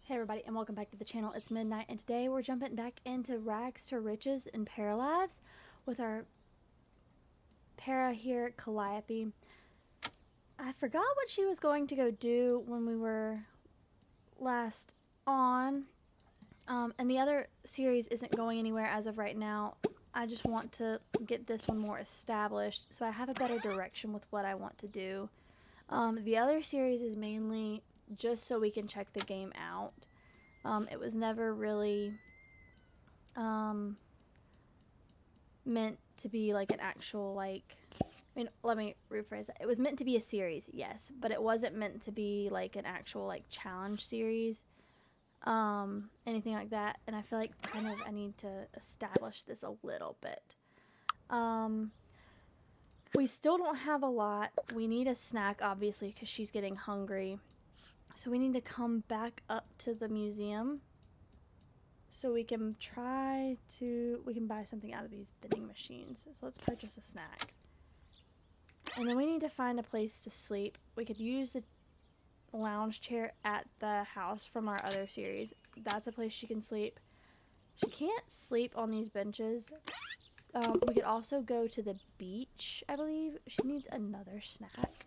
Hey everybody, and welcome back to the channel. It's midnight, and today we're jumping back into Rags to Riches in Paralives with our para here, Calliope. I forgot what she was going to go do when we were last on, and the other series isn't going anywhere as of right now. I just want to get this one more established so I have a better direction with what I want to do. The other series is mainly just so we can check the game out. It was never really meant to be like an actual, like, I mean, let me rephrase that. It was meant to be a series, yes, but it wasn't meant to be like an actual like challenge series, anything like that. And I feel like kind of I need to establish this a little bit. We still don't have a lot. We need a snack, obviously, because she's getting hungry. So we need to come back up to the museum so we can buy something out of these vending machines. So let's purchase a snack. And then we need to find a place to sleep. We could use the lounge chair at the house from our other series. That's a place she can sleep. She can't sleep on these benches. We could also go to the beach, I believe. She needs another snack.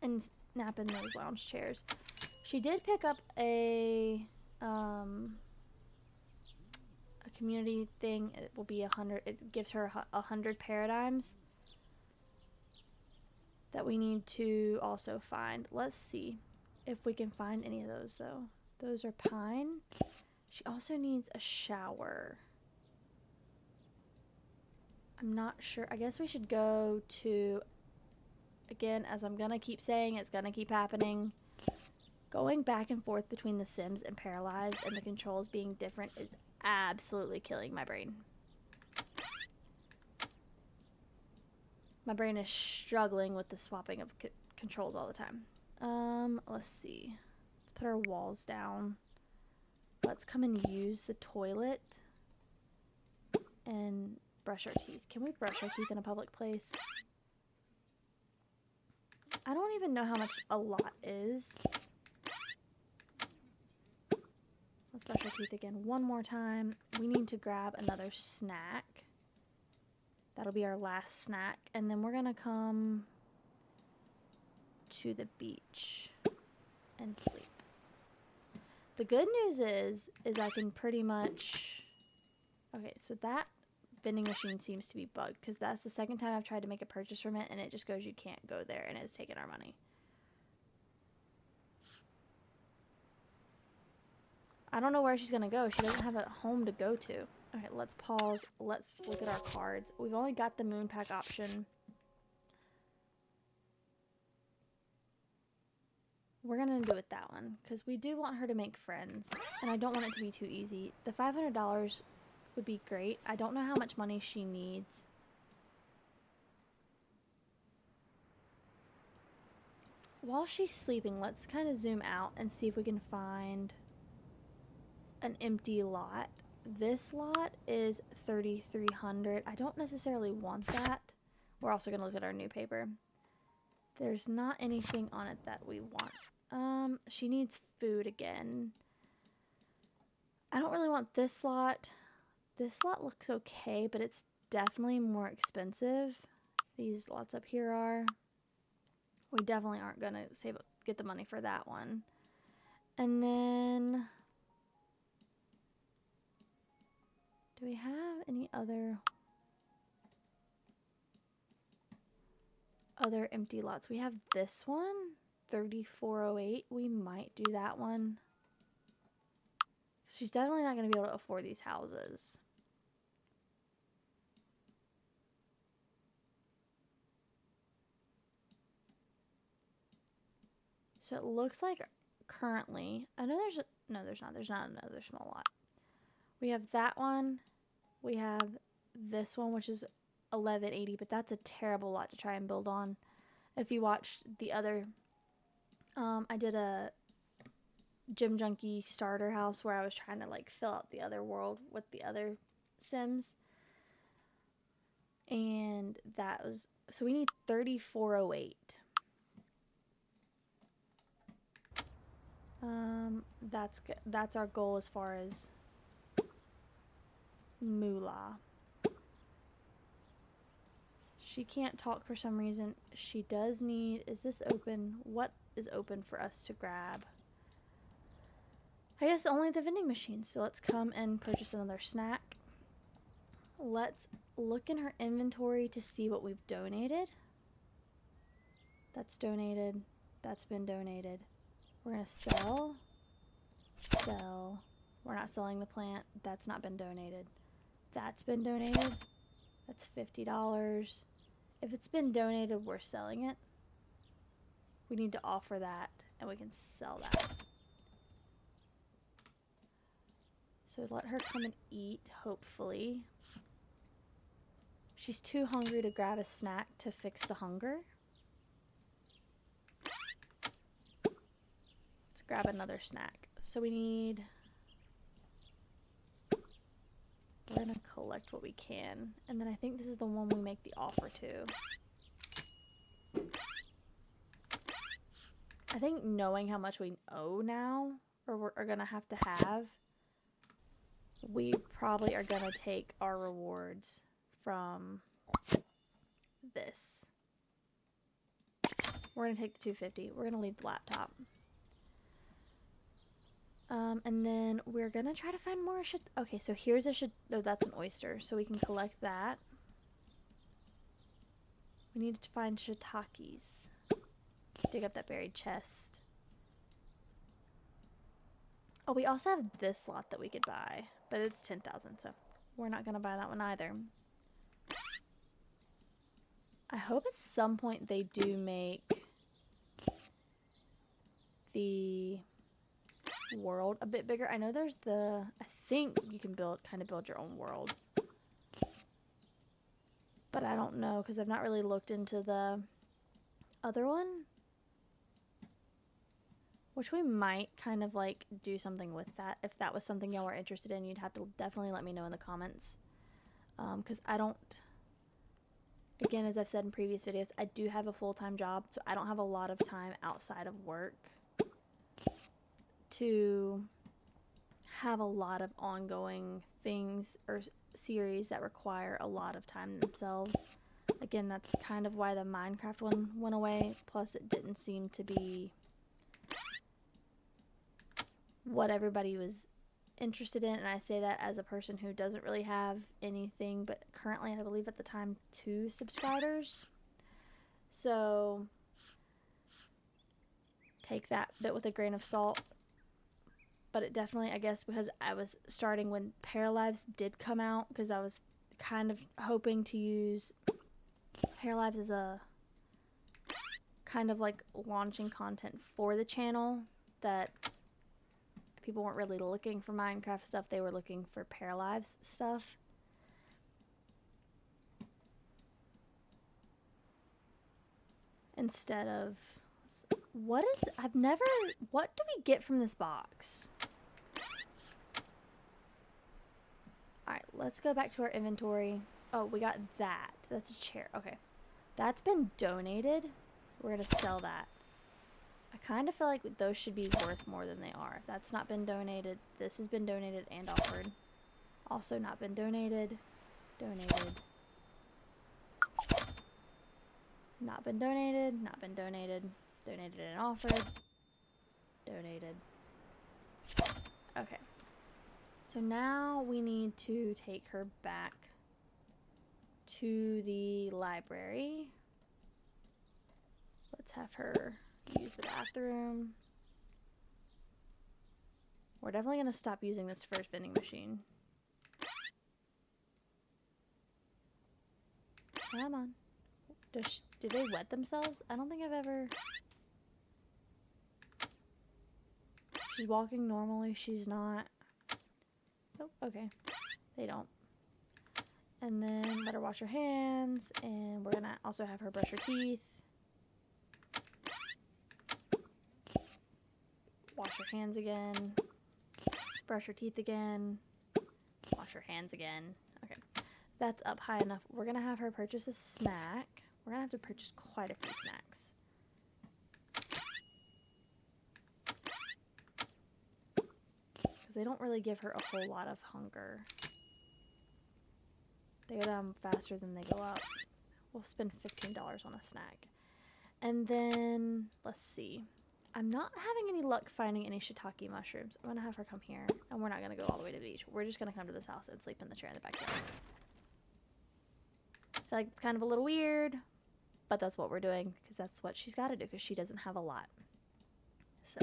And nap in those lounge chairs. She did pick up a community thing. It will be 100. It gives her 100 paradigms that we need to also find. Let's see if we can find any of those, though. Those are pine. She also needs a shower. I'm not sure. I guess we should go to, again, as I'm gonna keep saying, it's gonna keep happening. Going back and forth between The Sims and Paralives and the controls being different is absolutely killing my brain. My brain is struggling with the swapping of controls all the time. Let's see. Let's put our walls down. Let's come and use the toilet and brush our teeth. Can we brush our teeth in a public place? I don't even know how much a lot is. Let's brush our teeth again one more time. We need to grab another snack. That'll be our last snack. And then we're going to come to the beach and sleep. The good news is I can pretty much... Okay, so that vending machine seems to be bugged because that's the second time I've tried to make a purchase from it and it just goes, you can't go there, and it's taking our money. I don't know where she's going to go. She doesn't have a home to go to. Okay, let's pause. Let's look at our cards. We've only got the moon pack option. We're going to do it that one because we do want her to make friends, and I don't want it to be too easy. The $500 would be great. I don't know how much money she needs. While she's sleeping, let's kind of zoom out and see if we can find an empty lot. This lot is 3,300. I don't necessarily want that. We're also going to look at our new paper. There's not anything on it that we want. She needs food again. I don't really want this lot. This lot looks okay, but it's definitely more expensive. These lots up here are. We definitely aren't going to get the money for that one. And then... do we have any other empty lots? We have this one, 3,408. We might do that one. She's definitely not going to be able to afford these houses. So it looks like currently, I know there's not another small lot. We have that one. We have this one, which is 1180, but that's a terrible lot to try and build on. If you watched the other, I did a Gym Junkie starter house where I was trying to like fill out the other world with the other Sims. And that was, so we need 3,408. That's our goal as far as moolah. She can't talk for some reason. She does need... Is this open? What is open for us to grab? I guess only the vending machine. So let's come and purchase another snack. Let's look in her inventory to see what we've donated. That's donated. That's been donated. We're going to sell. Sell. We're not selling the plant. That's not been donated. That's been donated. That's $50. If it's been donated, we're selling it. We need to offer that, and we can sell that. So let her come and eat, hopefully. She's too hungry to grab a snack to fix the hunger. Let's grab another snack. So we need... We're going to collect what we can. And then I think this is the one we make the offer to. I think knowing how much we owe now, or are going to have, we probably are going to take our rewards from this. We're going to take the $250. We're going to leave the laptop. And then we're going to try to find more okay, so here's a oh, that's an oyster, so we can collect that. We need to find shiitakes. Dig up that buried chest. Oh, we also have this lot that we could buy, but it's 10,000, so we're not going to buy that one either. I hope at some point they do make the world a bit bigger. I know there's I think you can kind of build your own world. But I don't know, because I've not really looked into the other one. Which we might kind of like do something with that. If that was something y'all were interested in, you'd have to definitely let me know in the comments. Because I don't... Again, as I've said in previous videos, I do have a full-time job, so I don't have a lot of time outside of work to have a lot of ongoing things or series that require a lot of time themselves. Again, that's kind of why the Minecraft one went away, plus it didn't seem to be what everybody was interested in, and I say that as a person who doesn't really have anything, but currently I believe at the time 2 subscribers. So take that bit with a grain of salt. But it definitely, I guess, because I was starting when Paralives did come out, because I was kind of hoping to use Paralives as a kind of like launching content for the channel, that people weren't really looking for Minecraft stuff, they were looking for Paralives stuff. Instead of... What do we get from this box? Alright, let's go back to our inventory. Oh, we got that. That's a chair. Okay. That's been donated. We're going to sell that. I kind of feel like those should be worth more than they are. That's not been donated. This has been donated and offered. Also not been donated. Donated. Not been donated. Not been donated. Donated and offered. Donated. Okay. So now we need to take her back to the library. Let's have her use the bathroom. We're definitely going to stop using this first vending machine. Come on. Do they wet themselves? I don't think I've ever... She's walking normally. She's not. Oh, okay. They don't. And then let her wash her hands. And we're going to also have her brush her teeth. Wash her hands again. Brush her teeth again. Wash her hands again. Okay. That's up high enough. We're going to have her purchase a snack. We're going to have to purchase quite a few snacks. because they don't really give her a whole lot of hunger. They go down faster than they go up. We'll spend $15 on a snack. And then, let's see. I'm not having any luck finding any shiitake mushrooms. I'm going to have her come here, and we're not going to go all the way to the beach. We're just going to come to this house and sleep in the chair in the backyard. I feel like it's kind of a little weird, but that's what we're doing, because that's what she's got to do, because she doesn't have a lot. So.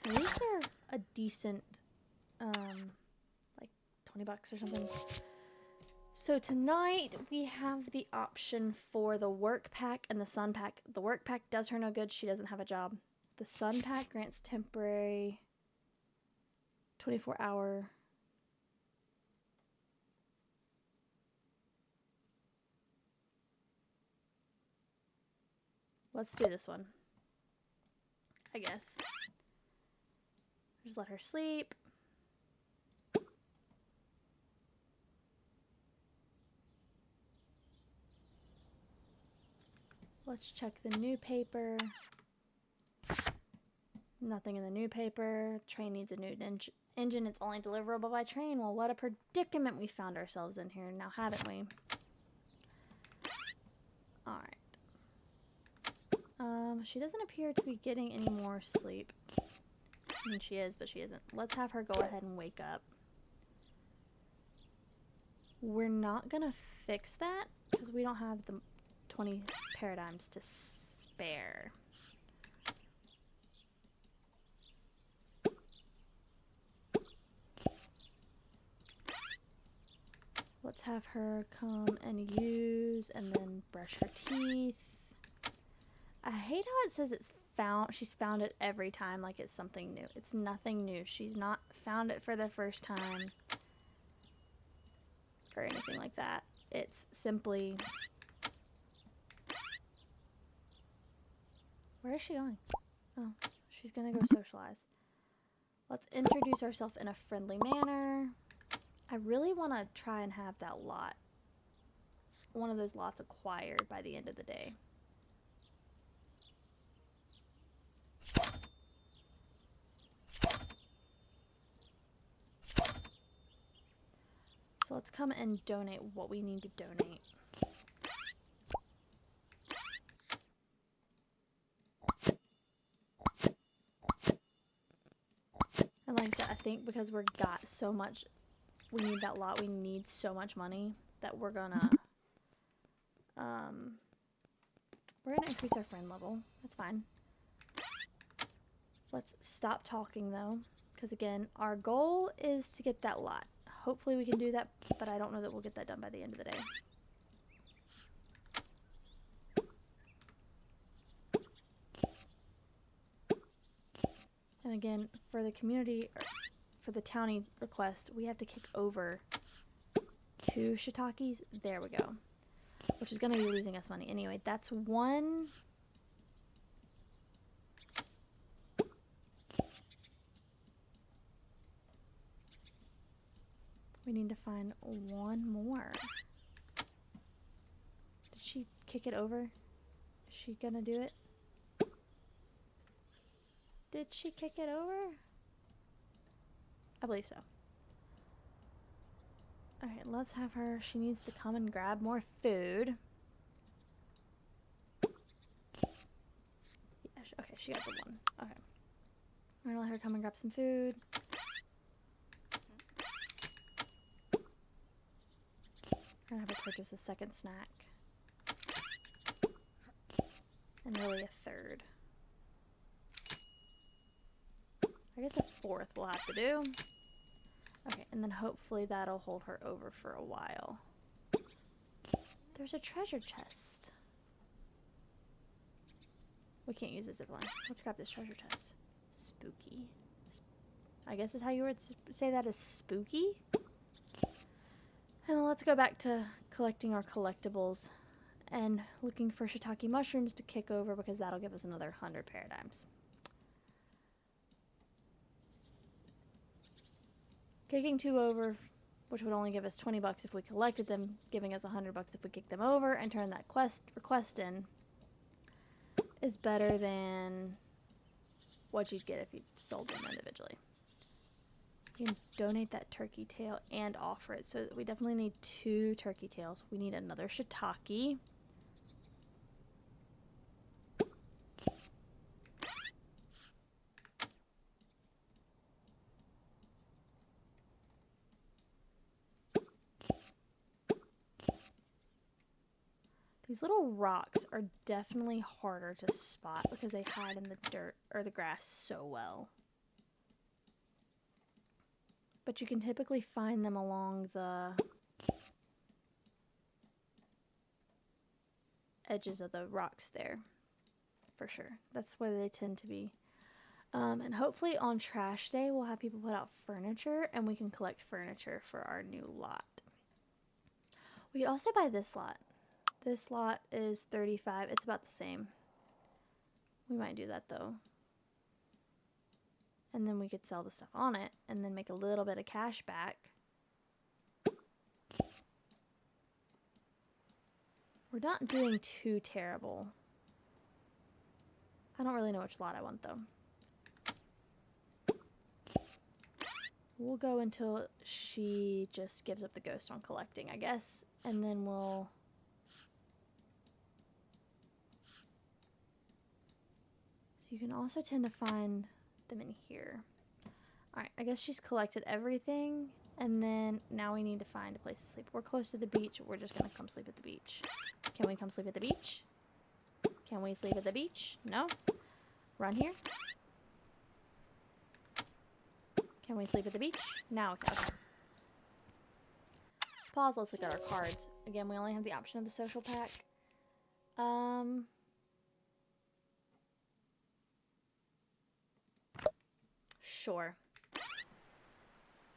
At least they're a decent, like $20 or something. So tonight we have the option for the work pack and the sun pack. The work pack does her no good. She doesn't have a job. The sun pack grants temporary 24-hour. Let's do this one, I guess. Just let her sleep. Let's check the new paper. Nothing in the new paper. Train needs a new engine. It's only deliverable by train. Well, what a predicament we found ourselves in here now, haven't we? Alright. She doesn't appear to be getting any more sleep. I mean, she is, but she isn't. Let's have her go ahead and wake up. We're not gonna fix that because we don't have the 20 paradigms to spare. Let's have her come and use and then brush her teeth. I hate how it says she's found it every time like it's something new. It's nothing new. She's not found it for the first time or anything like that. It's simply... Where is she going? Oh, she's gonna go socialize. Let's introduce ourselves in a friendly manner. I really want to try and have that lot, one of those lots acquired by the end of the day. So let's come and donate what we need to donate. And like I said, I think because we're got so much, we need that lot, we need so much money that we're gonna increase our friend level. That's fine. Let's stop talking though, because again, our goal is to get that lot. Hopefully we can do that, but I don't know that we'll get that done by the end of the day. And again, for the community, for the townie request, we have to kick over 2 shiitakes. There we go. Which is going to be losing us money. Anyway, that's one. We need to find one more. Did she kick it over? Is she going to do it? Did she kick it over? I believe so. Alright, let's have her. She needs to come and grab more food. Yeah, okay, she got the one. Okay. We're gonna let her come and grab some food. We're gonna have her purchase a second snack. And really a third. I guess a fourth we'll have to do. Okay, and then hopefully that'll hold her over for a while. There's a treasure chest. We can't use the zip line. Let's grab this treasure chest. Spooky. I guess is how you would say that is spooky. And let's go back to collecting our collectibles and looking for shiitake mushrooms to kick over because that'll give us another 100 paradigms. Kicking 2 over, which would only give us $20 if we collected them, giving us $100 if we kick them over and turn that request in, is better than what you'd get if you sold them individually. You can donate that turkey tail and offer it. So we definitely need 2 turkey tails. We need another shiitake. These little rocks are definitely harder to spot because they hide in the dirt or the grass so well. But you can typically find them along the edges of the rocks there, for sure. That's where they tend to be. And hopefully on trash day, we'll have people put out furniture and we can collect furniture for our new lot. We could also buy this lot. This lot is 35. It's about the same. We might do that though. And then we could sell the stuff on it and then make a little bit of cash back. We're not doing too terrible. I don't really know which lot I want though. We'll go until she just gives up the ghost on collecting, I guess. And then we'll... So you can also tend to find them in here. Alright, I guess she's collected everything. And then now we need to find a place to sleep. We're close to the beach. We're just going to come sleep at the beach. Can we come sleep at the beach? Can we sleep at the beach? No? Run here? Can we sleep at the beach? Now we can. Okay. Pause, let's look at our cards. Again, we only have the option of the social pack. Sure.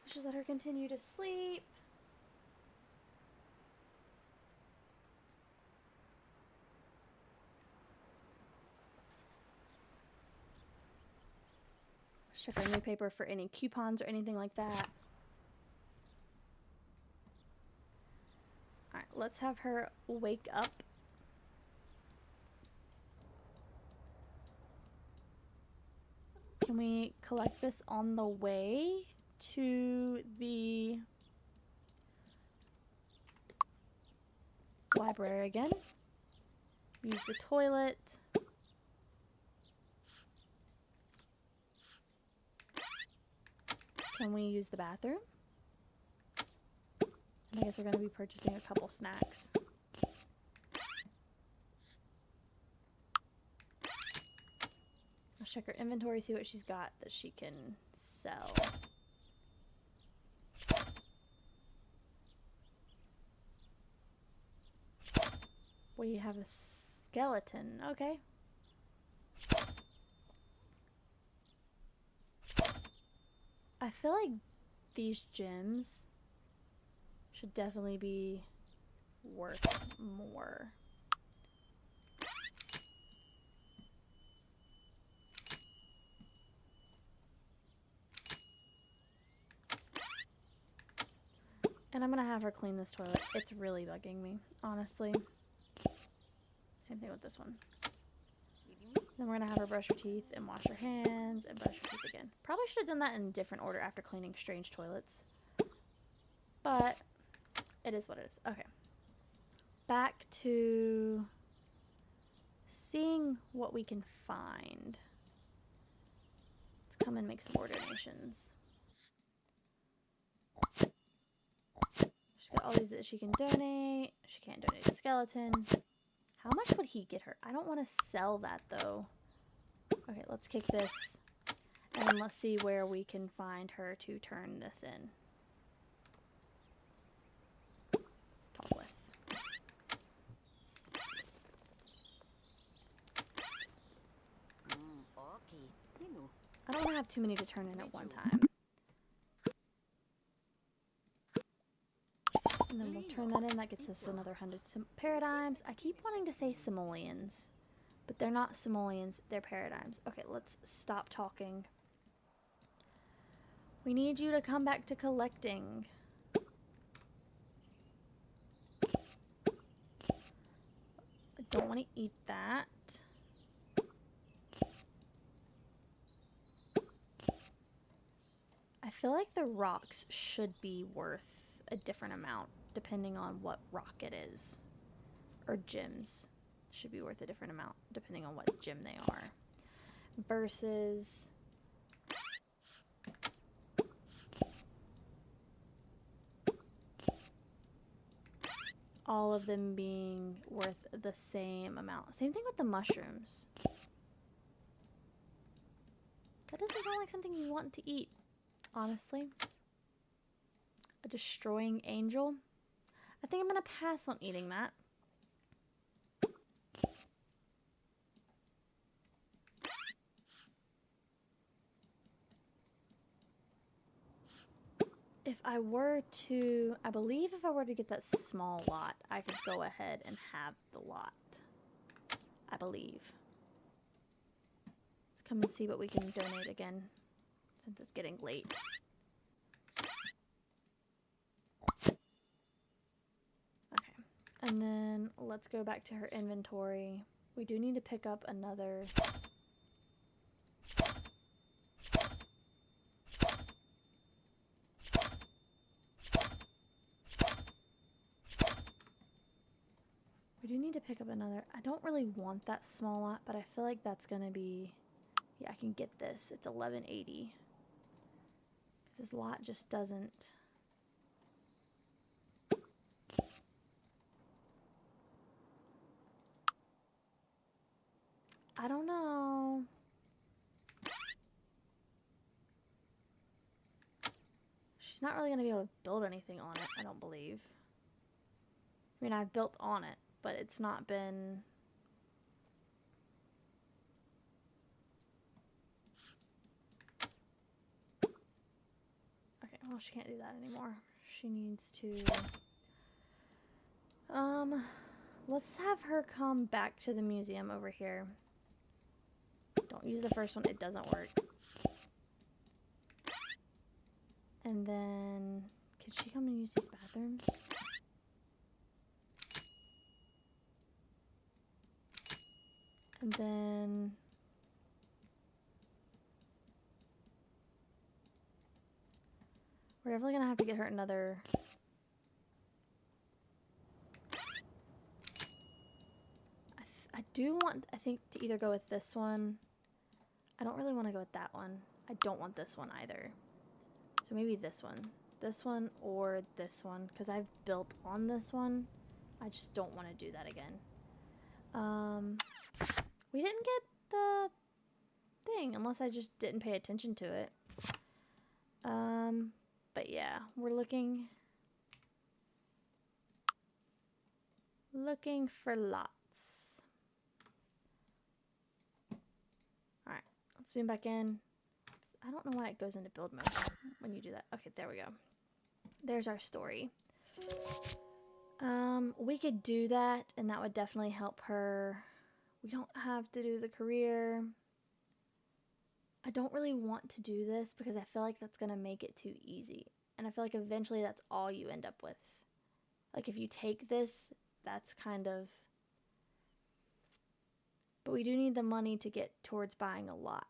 Let's just let her continue to sleep. Check our new paper for any coupons or anything like that. Alright, let's have her wake up. Can we collect this on the way to the library again? Use the toilet. Can we use the bathroom? And I guess we're going to be purchasing a couple snacks. Let's check her inventory, see what she's got that she can sell. We have a skeleton. Okay. I feel like these gems should definitely be worth more. And I'm gonna have her clean this toilet. It's really bugging me, honestly. Same thing with this one. Then we're gonna have her brush her teeth and wash her hands and brush her teeth again. Probably should have done that in different order after cleaning strange toilets. But it is what it is. Okay. Back to seeing what we can find. Let's come and make some more donations. She's got all these that she can donate. She can't donate the skeleton. How much would he get her? I don't want to sell that though. Okay, let's kick this. And let's see where we can find her to turn this in. Talk with. I don't want to have too many to turn in at one time. And then we'll turn that in. That gets us another 100 paradigms. I keep wanting to say simoleons, but they're not simoleons. They're paradigms. Okay, let's stop talking. We need you to come back to collecting. I don't want to eat that. feel like the rocks should be worth a different amount depending on what rock it is. Or gems should be worth a different amount depending on what gem they are. Versus all of them being worth the same amount. Same thing with the mushrooms. That doesn't sound like something you want to eat, honestly. A destroying angel. I think I'm gonna pass on eating that. If I were to, I believe if I were to get that small lot, I could go ahead and have the lot. I believe. Let's come and see what we can donate again, since it's getting late. Okay, and then let's go back to her inventory. We do need to pick up another... We do need to pick up another. I don't really want that small lot, but I feel like that's gonna be... Yeah, I can get this. It's $11.80. This lot just doesn't... I don't know. She's not really gonna be able to build anything on it, I don't believe. I mean, I've built on it, but it's not been... Okay, well, she can't do that anymore. She needs to... Let's have her come back to the museum over here. Don't use the first one, it doesn't work. And then... Can she come and use these bathrooms? And then... We're definitely gonna have to get her another... I do want, I think, to either go with this one. I don't really want to go with that one. I don't want this one either. So maybe this one. This one or this one. Because I've built on this one. I just don't want to do that again. We didn't get the thing. Unless I just didn't pay attention to it. But yeah. We're looking for lots. Alright. Let's zoom back in. I don't know why it goes into build mode when you do that. Okay, there we go. There's our story. We could do that, and that would definitely help her. We don't have to do the career. I don't really want to do this because I feel like that's going to make it too easy. And I feel like eventually that's all you end up with. Like, if you take this, that's kind of... But we do need the money to get towards buying a lot.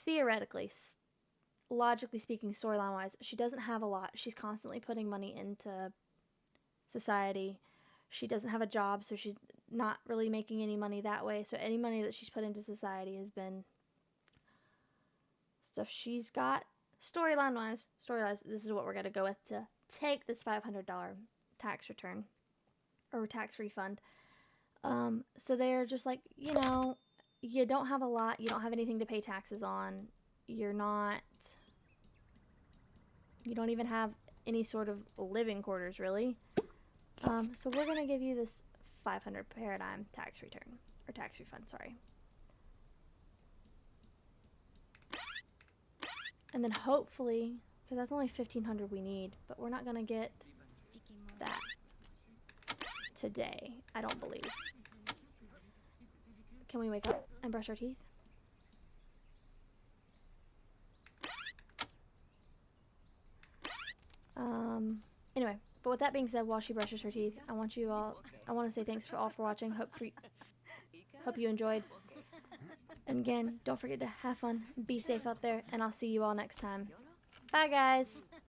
Theoretically, logically speaking, storyline-wise, she doesn't have a lot. She's constantly putting money into society. She doesn't have a job, so she's not really making any money that way. So any money that she's put into society has been stuff she's got. Storyline-wise, this is what we're going to go with to take this $500 tax return or tax refund. So they're just like, you know, you don't have a lot. You don't have anything to pay taxes on. You don't even have any sort of living quarters, really. So we're going to give you this 500 paradigm tax return, or tax refund, sorry. And then hopefully, because that's only 1,500 we need, but we're not going to get that today, I don't believe. Can we wake up and brush our teeth? Anyway, but with that being said, while she brushes her teeth, I want to say thanks for watching. Hope you enjoyed. And again, don't forget to have fun, be safe out there, and I'll see you all next time. Bye, guys.